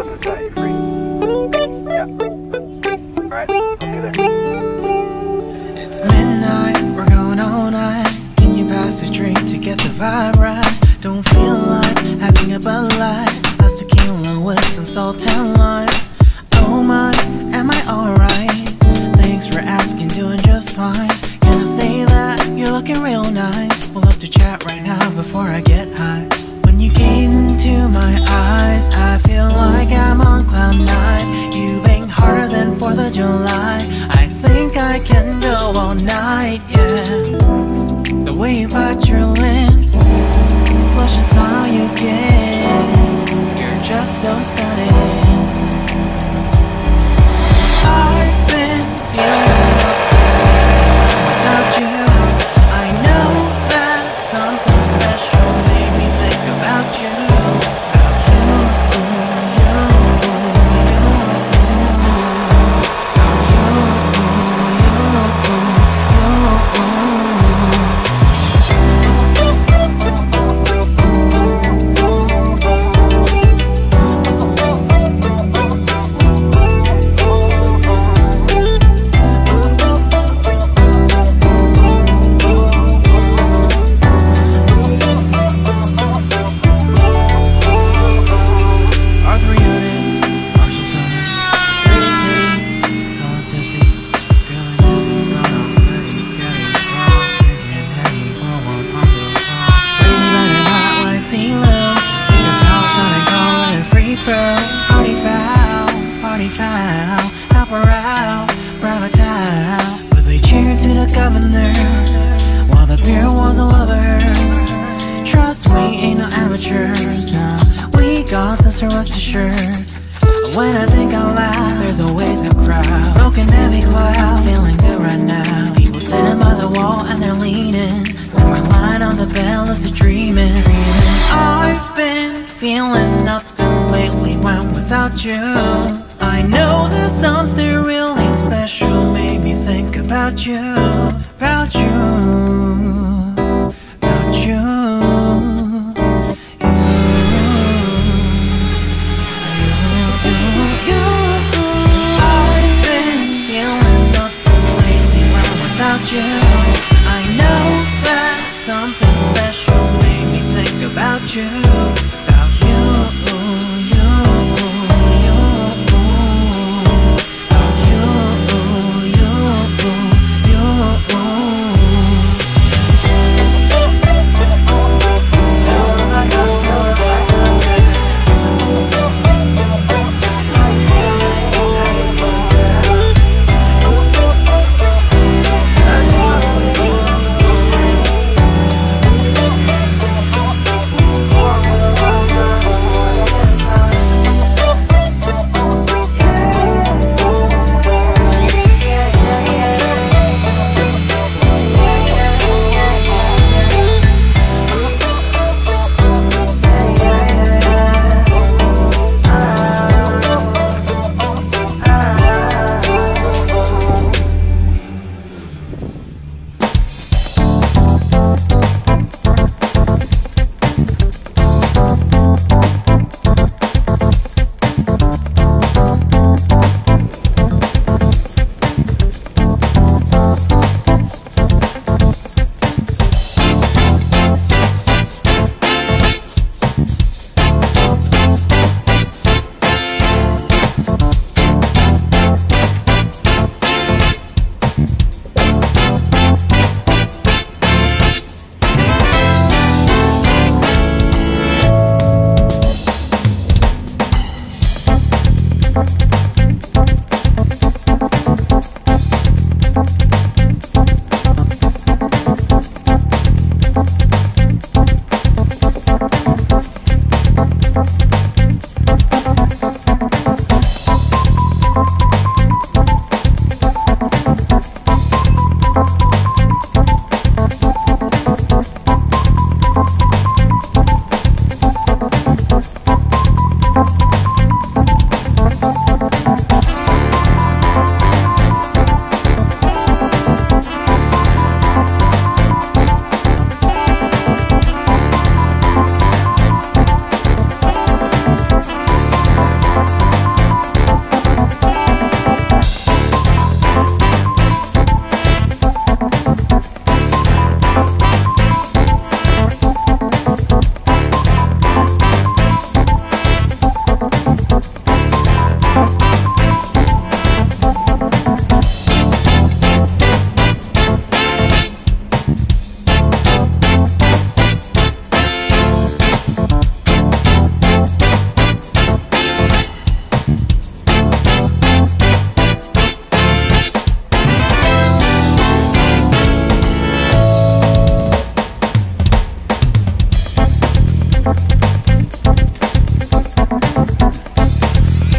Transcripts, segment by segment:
other side, you free? Yeah. Alright, I'll be there. It's midnight, we're going all night. Can you pass a drink to get the vibe right? Don't feel like having a Bud Light, plus tequila with some salt and lime. Oh my, am I alright? Thanks for asking, doing just fine. Can I say that you're looking real nice? We'll have to chat right now before I get high. When you gaze into my eyes, I feel like I'm on cloud nine. You bang harder than 4th of July. I think I can go all night, yeah. The way you bite your lips, blush and smile you give, you're just so stunning. I've been feeling without you. I know that something special made me think about you. When I think out loud, there's always a crowd smoking heavy cloud, feeling good right now. People sitting by the wall and they're leaning. Somewhere lying on the bed, lucid dreaming. I've been feeling nothing lately when without you. I know that something really special made me think about you, about you, about you. I know that something special made me think about you, about you, you, you, about you, you,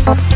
Bye.